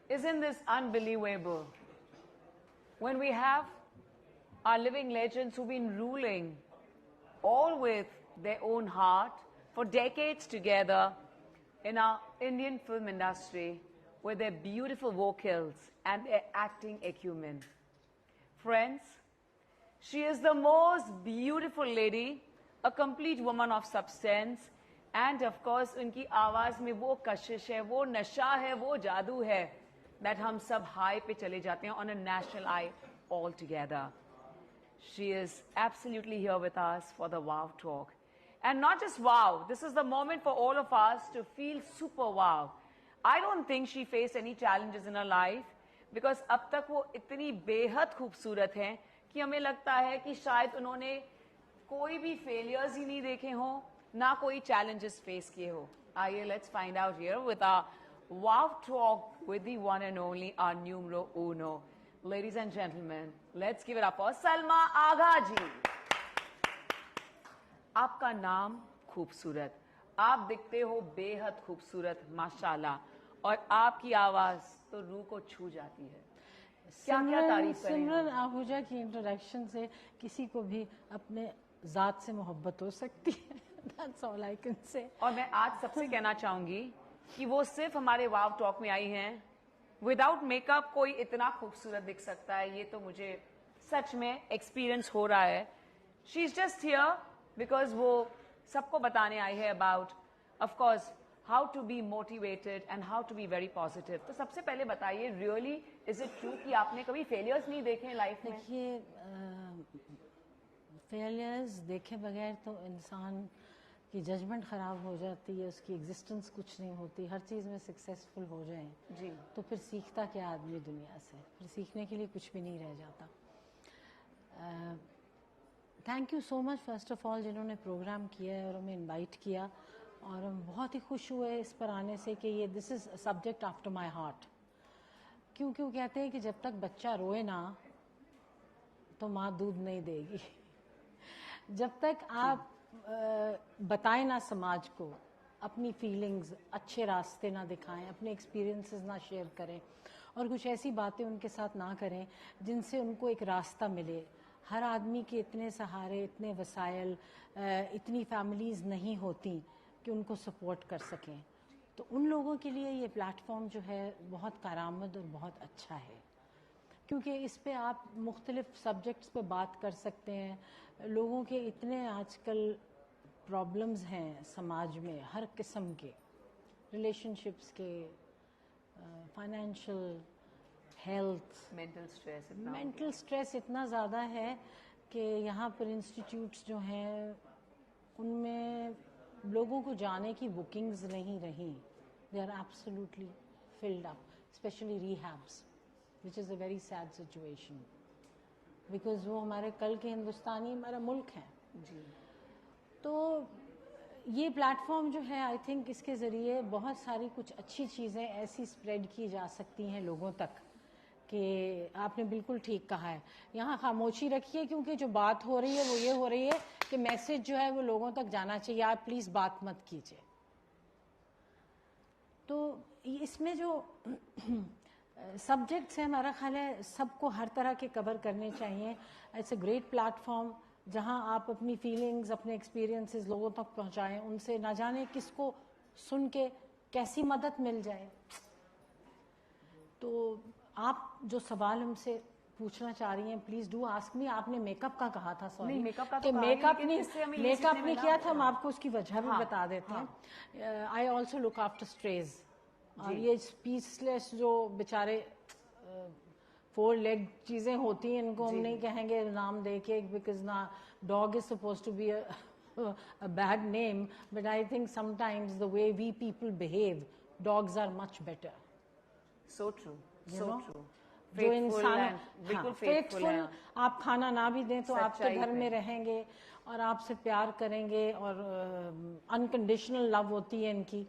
Isn't this unbelievable? When we have our living legends who've been ruling, all with their own heart, for decades together in our Indian film industry, with their beautiful vocals and their acting acumen. Friends, she is the most beautiful lady, a complete woman of substance, and of course, उनकी आवाज में वो कशिश है, वो नशा है, वो जादू है, that हम सब high पे चले जाते हैं on a national high all together. She is absolutely here with us for the Wow Talk. And not just wow, this is the moment for all of us to feel super wow. I don't think she faced any challenges in her life because अब तक वो इतनी बेहद खूबसूरत हैं कि हमें लगता है कि शायद उन्होंने कोई भी failures ही नहीं देखे हों, ना कोई challenges face किए हो. आइए, let's find out here with our Wow Talk with the one and only, our numero uno. Ladies and gentlemen, let's give it up for Salma Agha ji. आपका नाम खूबसूरत, आप दिखते हो बेहद खूबसूरत माशाल्लाह, और आपकी आवाज तो रूह को छू जाती है. क्या क्या तारीफ करें. सिमरन आहूजा की इंट्रोडक्शन से किसी को भी अपने जात से मोहब्बत हो सकती है. That's all I can say. और मैं आज सबसे कहना चाहूंगी कि वो सिर्फ हमारे वाव टॉक में आई हैं. विदाउट मेकअप कोई इतना खूबसूरत दिख सकता है, ये तो मुझे सच में एक्सपीरियंस हो रहा है. She is just here because वो सबको बताने आई है about of course how to be motivated and how to be very positive. तो सबसे पहले बताइए, रियली इज इट ट्रू कि आपने कभी फेलियर्स नहीं देखे लाइफ में? देखिए, फेलियर्स देखे बगैर तो इंसान की जजमेंट ख़राब हो जाती है, उसकी एग्जिस्टेंस कुछ नहीं होती. हर चीज़ में सक्सेसफुल हो जाए जी तो फिर सीखता क्या आदमी दुनिया से? फिर सीखने के लिए कुछ भी नहीं रह जाता. Thank you so much first of all जिन्होंने प्रोग्राम किया है और हमें इनवाइट किया, और हम बहुत ही खुश हुए इस पर आने से कि ये this is subject after my heart. क्यों क्यों कहते हैं कि जब तक बच्चा रोए ना तो माँ दूध नहीं देगी. जब तक आप बताएं ना समाज को, अपनी फीलिंग्स अच्छे रास्ते ना दिखाएं, अपने एक्सपीरियंसेस ना शेयर करें, और कुछ ऐसी बातें उनके साथ ना करें जिनसे उनको एक रास्ता मिले. हर आदमी के इतने सहारे, इतने वसाइल, इतनी फैमिलीज़ नहीं होती कि उनको सपोर्ट कर सकें. तो उन लोगों के लिए ये प्लेटफॉर्म जो है बहुत कारआमद और बहुत अच्छा है, क्योंकि इस पे आप मुख्तलिफ सब्जेक्ट्स पे बात कर सकते हैं. लोगों के इतने आजकल प्रॉब्लम्स हैं समाज में, हर किस्म के, रिलेशनशिप्स के, फाइनेंशियल, हेल्थ, मेंटल स्ट्रेस इतना ज़्यादा है कि यहाँ पर इंस्टीट्यूट्स जो हैं उनमें लोगों को जाने की बुकिंग्स नहीं रही. They are absolutely filled up, specially rehabs, which is a very sad situation because वो हमारे कल के हिंदुस्तानी हमारा मुल्क है जी. तो ये प्लेटफॉर्म जो है, आई थिंक इसके ज़रिए बहुत सारी कुछ अच्छी चीज़ें ऐसी स्प्रेड की जा सकती हैं लोगों तक कि आपने बिल्कुल ठीक कहा है. यहाँ खामोशी रखिए क्योंकि जो बात हो रही है वो ये हो रही है कि मैसेज जो है वो लोगों तक जाना चाहिए. आप प्लीज़ बात मत कीजिए. तो इसमें जो सब्जेक्ट्स हैं, हमारा ख्याल है सबको हर तरह के कवर करने चाहिए. इट्स अ ग्रेट प्लेटफॉर्म जहां आप अपनी फीलिंग्स, अपने एक्सपीरियंसेस लोगों तक पहुंचाएं. उनसे ना जाने किसको सुन के कैसी मदद मिल जाए. तो आप जो सवाल हमसे पूछना चाह रही हैं, प्लीज डू आस्क मी. आपने मेकअप का कहा था, सॉरी, मेकअप का कि तो मेकअप नहीं किया था. हम आपको उसकी वजह भी बता देते हैं. I also look after esterase. और ये स्पीचलेस जो बेचारे 4 लेग चीजें होती हैं, इनको हम नहीं कहेंगे नाम देके बिकॉज ना dog is suppose to be a bad name, but I think sometimes the way we people behave, dogs are much better. So true, so true. जो इंसान बिल्कुल फेथफुल, आप खाना ना भी दें तो आपके घर में रहेंगे और आपसे प्यार करेंगे, और अनकंडीशनल लव होती है इनकी.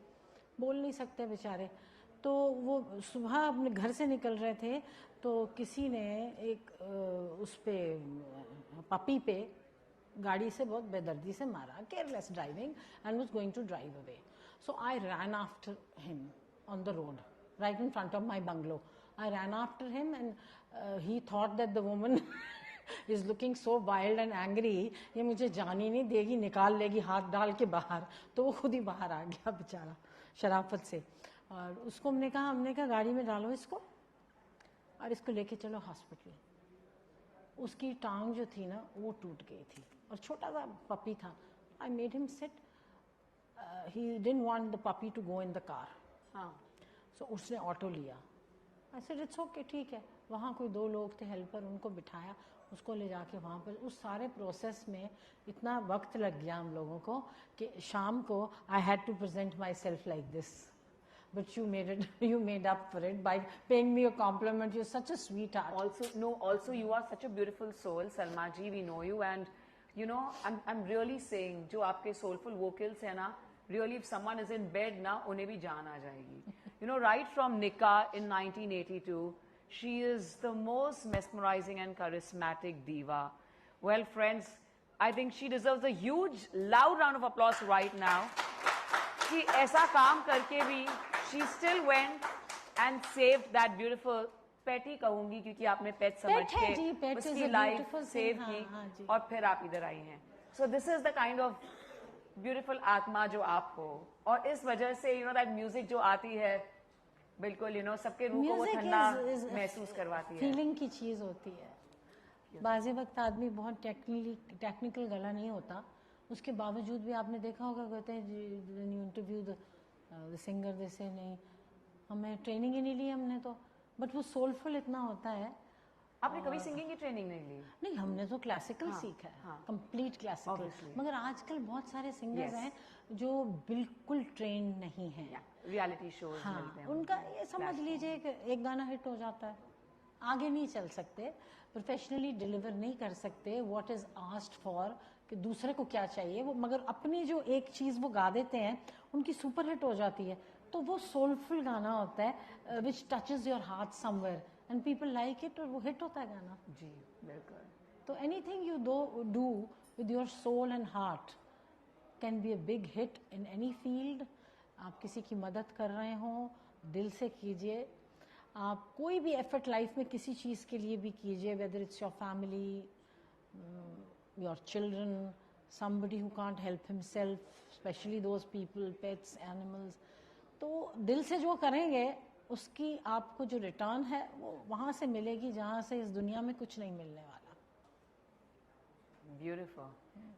बोल नहीं सकते बेचारे. तो वो सुबह अपने घर से निकल रहे थे तो किसी ने एक उस पे पपी पे गाड़ी से बहुत बेदर्दी से मारा, careless driving, and was going to drive away. So I ran after him on the road. right in front of my bungalow. I ran after him and he thought that the woman is looking so wild and angry, ये मुझे जाने नहीं देगी, निकाल लेगी हाथ डाल के बाहर, तो वो खुद ही बाहर आ गया बेचारा शराफत से। और उसको हमने कहा गाड़ी में डालो इसको और इसको लेके चलो हॉस्पिटल। उसकी टांग जो थी ना वो टूट गई थी और छोटा सा पपी था। I made him sit, he didn't want the puppy to go in the car, हाँ, सो उसने ऑटो लिया। आई सेड इट्स ओके, ठीक है। वहाँ कोई 2 लोग थे हेल्पर, उनको बिठाया, उसको ले जाके वहाँ पर उस सारे प्रोसेस में इतना वक्त लग गया हम लोगों को कि शाम को I had to present myself like this, but you made up for it by paying me a compliment. You're such a sweetheart. Also you are such a beautiful soul, Salma ji, we know you, and you know I'm really saying जो आपके soulful vocals है ना, really if someone is in bed ना, उन्हें भी जान आ जाएगी। You know, right from Nikah in 1982, she is the most mesmerizing and charismatic diva. Well, friends, I think she deserves a huge, loud round of applause right now. कि ऐसा काम करके भी she still went and saved that beautiful pet ही कहूंगी, क्योंकि आपने pet समझ के उसकी लाइफ सेव की और फिर आप इधर आई हैं। So this is the kind of beautiful आत्मा जो आप हो, और इस वजह से you know that music जो आती है बिल्कुल you know सबके रूह को वो ठंडा महसूस करवाती है। फीलिंग की चीज होती है। बाज़ी वक्त आदमी बहुत टेक्निकल गला नहीं होता, उसके बावजूद भी आपने देखा होगा कहते हैं इंटरव्यू द सिंगर जैसे नहीं, हमें ट्रेनिंग ही नहीं ली हमने तो, बट वो सोलफुल इतना होता है। आपने कभी सिंगिंग की ट्रेनिंग नहीं ली? नहीं, हमने तो क्लासिकल सीखा है, कंप्लीट क्लासिकल, मगर आजकल बहुत सारे सिंगर्स हैं जो बिल्कुल ट्रेन नहीं हैं। रियलिटी शोज मिलते हैं उनका, ये समझ लीजिए कि एक गाना हिट हो जाता है, आगे नहीं चल सकते, प्रोफेशनली डिलीवर नहीं कर सकते व्हाट इज आस्क्ड फॉर, कि दूसरे को क्या चाहिए वो, मगर अपनी जो एक चीज़ वो गा देते हैं उनकी सुपर हिट हो जाती है, तो वो सोलफुल गाना होता है which touches your heart somewhere and people like it, और वो हिट होता है गाना। जी बिल्कुल। तो anything you do with your soul and heart can be a big hit in any field. आप किसी की मदद कर रहे हो, दिल से कीजिए। आप कोई भी एफर्ट लाइफ में किसी चीज़ के लिए भी कीजिए, whether it's your family, your children, somebody who can't help himself, especially those people, pets, animals, तो दिल से जो करेंगे उसकी आपको जो रिटर्न है वो वहाँ से मिलेगी जहाँ से इस दुनिया में कुछ नहीं मिलने वाला। ब्यूटीफुल।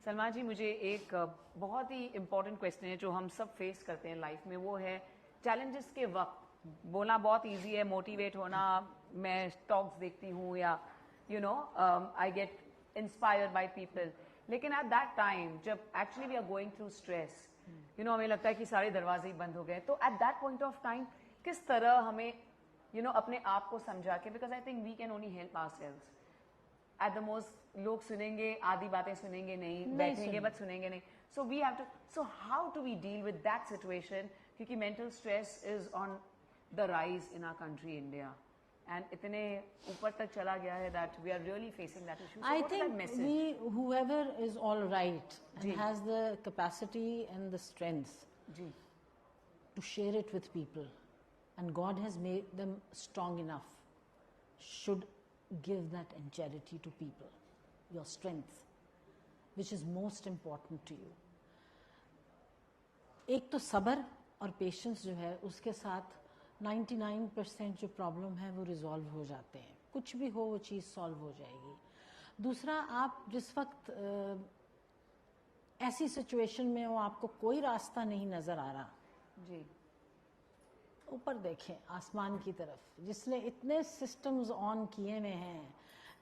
सलमा जी, मुझे एक बहुत ही इम्पोर्टेंट क्वेश्चन है जो हम सब फेस करते हैं लाइफ में, वो है चैलेंजेस के वक्त बोलना बहुत इजी है, मोटिवेट होना, मैं टॉक्स देखती हूँ या you know I get inspired by people, लेकिन at that time जब actually we are going through stress, you know हमें लगता है कि सारे दरवाजे ही बंद हो गए, तो at that point of time किस तरह हमें you know अपने आप को समझा के, because I think we can only help ourselves at the most, लोग सुनेंगे आधी बातें सुनेंगे नहीं बैठेंगे बट सुनेंगे नहीं, so we have to, so how do we deal with that situation, क्योंकि mental stress is on the rise in our country India and इतने ऊपर तक चला गया है that we are really facing that issue. So I what is that message? think whoever is all right and has the capacity and the strength to share it with people, and God has made them strong enough, should give that in charity to people, your strength, which is most important to you. एक तो सब्र और patience जो है उसके साथ 99% जो problem है वो रिजॉल्व हो जाते हैं, कुछ भी हो वो चीज़ सॉल्व हो जाएगी। दूसरा, आप जिस वक्त ऐसी सिचुएशन में हो आपको कोई रास्ता नहीं नज़र आ रहा जी, ऊपर देखें आसमान की तरफ, जिसने इतने सिस्टम्स ऑन किए हुए हैं,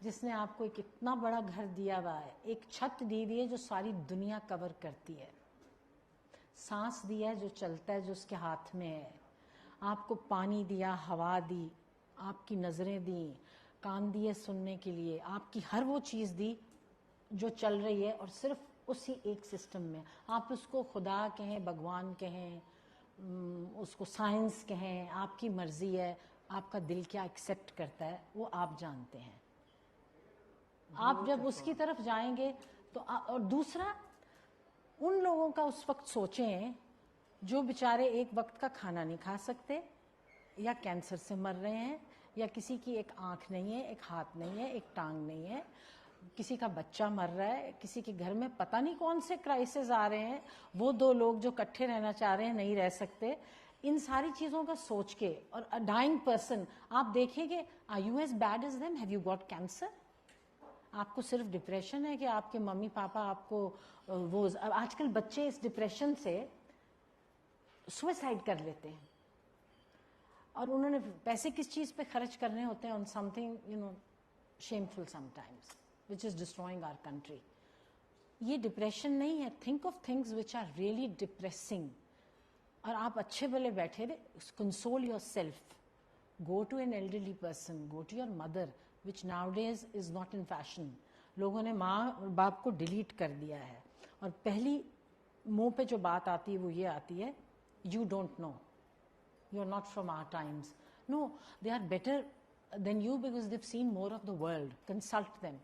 जिसने आपको एक इतना बड़ा घर दिया हुआ है, एक छत दी हुई है जो सारी दुनिया कवर करती है, सांस दिया है जो चलता है जो उसके हाथ में है, आपको पानी दिया, हवा दी, आपकी नज़रें दी, कान दिए सुनने के लिए, आपकी हर वो चीज़ दी जो चल रही है, और सिर्फ उसी एक सिस्टम में, आप उसको खुदा कहें, भगवान कहें, उसको साइंस कहें, आपकी मर्जी है, आपका दिल क्या एक्सेप्ट करता है वो आप जानते हैं। आप जब उसकी तरफ जाएंगे तो और दूसरा, उन लोगों का उस वक्त सोचें जो बेचारे एक वक्त का खाना नहीं खा सकते, या कैंसर से मर रहे हैं, या किसी की एक आंख नहीं है, एक हाथ नहीं है, एक टांग नहीं है, किसी का बच्चा मर रहा है, किसी के घर में पता नहीं कौन से क्राइसिस आ रहे हैं, वो दो लोग जो इकट्ठे रहना चाह रहे हैं नहीं रह सकते। इन सारी चीज़ों का सोच के, और अ डाइंग पर्सन आप देखेंगे, are you as bad as them, have you got cancer? आपको सिर्फ डिप्रेशन है कि आपके मम्मी पापा आपको वो, आजकल बच्चे इस डिप्रेशन से सुसाइड कर लेते हैं, और उन्होंने पैसे किस चीज़ पे खर्च करने होते हैं, on something you know shameful sometimes which is destroying our country. ये डिप्रेशन नहीं है, think of things which are really depressing, और आप अच्छे भले बैठे रहे, console yourself, go to an elderly person, go to your mother, which nowadays is not in fashion. लोगों ने माँ और बाप को डिलीट कर दिया है, और पहली मुंह पे जो बात आती है वो ये आती है, you don't know, you are not from our times. No, they are better than you because they seen more of the world. Consult them,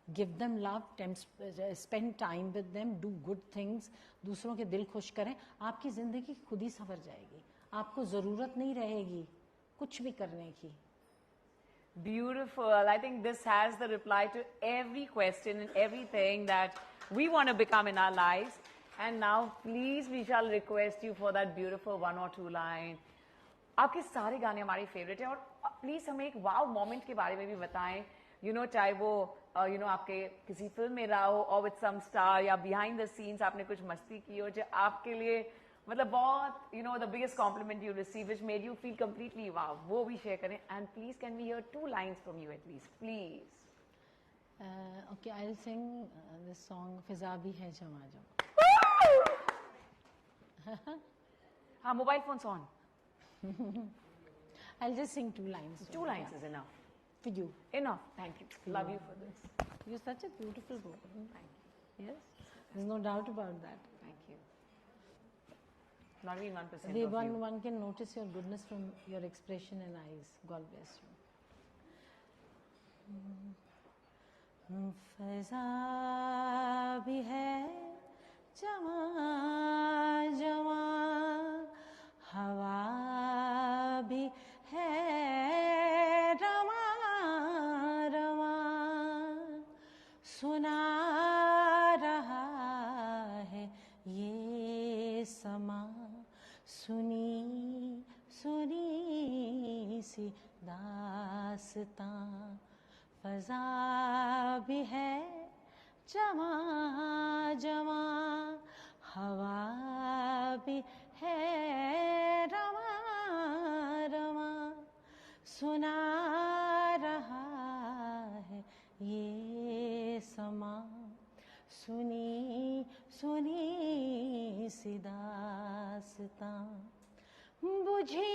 give them love, spend time with them, do good things, दूसरों के दिल खुश करें, आपकी जिंदगी खुद ही संवर जाएगी, आपको जरूरत नहीं रहेगी कुछ भी करने की। Beautiful. I think this has the reply to every question and everything that we want to become in our lives. And now, please, we shall request you for that beautiful one or two line. आपके सारे गाने हमारे favourite हैं, और please हमें एक वाव moment के बारे में भी बताएं, यू नो, चाहे वो यू नो आपके किसी फिल्म में रहा हो, और विद सम स्टार, या बिहाइंड द सीन्स आपने कुछ मस्ती की हो जो आपके लिए मतलब बहुत, you know, the biggest compliment you receive which made you feel completely wow, वो भी शेयर करें। And please can we hear 2 lines from you at least, please. Okay, I will sing this song, फिजा भी है जमा जमा। हाँ, mobile phones on. I'll just sing 2 lines. 2 lines is enough. For you. Enough. Thank you. Love you for this. You're such a beautiful woman. Thank you. Yes, there's no doubt about that. Thank you. Not even 1% The of you. one can notice your goodness from your expression and eyes. God bless you. फ़ज़ा भी है जवां जवां, हवा भी है रवां रवां, सुना रहा है ये समा, सुनी सुनी सी दास्तां। फ़ज़ा भी है जवां जवां, हवा भी है रवां रवां, सुना रहा है ये समा, सुनी सुनी सी दास्तां। बुझी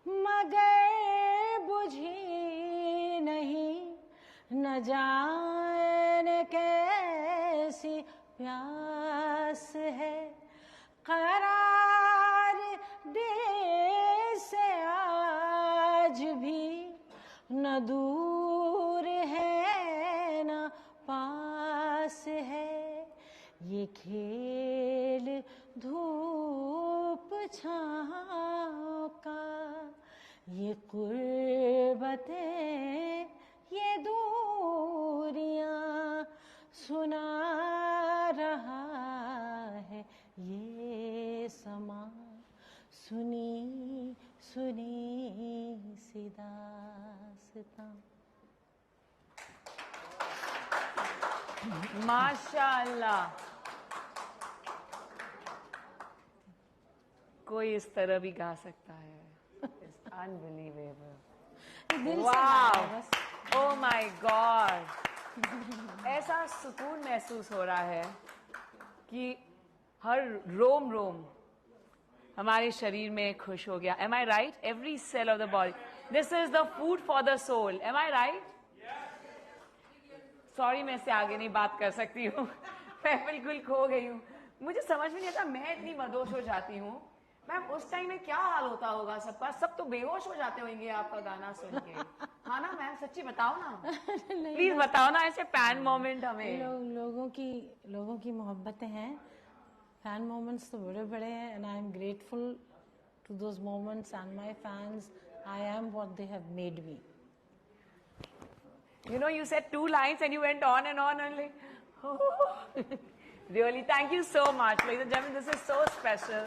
मगर बुझी नहीं, न जाने कैसी प्यास है, करार दे से आज भी न दूर है न पास है। ये खेल धूप छाँव का, ये कुर्बतें ये दूरियां, सुना रहा है ये समा, सुनी सुनी सी दास्तां। माशाल्लाह, कोई इस तरह भी गा सकता है। It's unbelievable. Wow. Oh my God. ऐसा सुकून महसूस हो रहा है कि हर रोम रोम हमारे शरीर में खुश हो गया। Am I right? Every cell of the body. This is the food for the soul. Am I right? Sorry, मैं इससे आगे नहीं बात कर सकती हूँ। मैं बिल्कुल खो गई हूँ। मुझे समझ में नहीं आता, मैं इतनी मदोश हो जाती हूँ। मैम, उस टाइम में क्या हाल होता होगा सबका? सब तो बेहोश हो जाते होंगे आपका गाना सुन के। हाँ ना मैम, सच्ची बताओ ना। प्लीज बताओ ना, ऐसे फैन मोमेंट हमें। लोगों की मोहब्बतें हैं, फैन मोमेंट्स तो बड़े बड़े हैं, and I am grateful to those moments, and my fans, I am what they have made me. You know, you said 2 lines and you went on and like, oh. Really, thank you so much. Ladies and gentlemen, this is so special.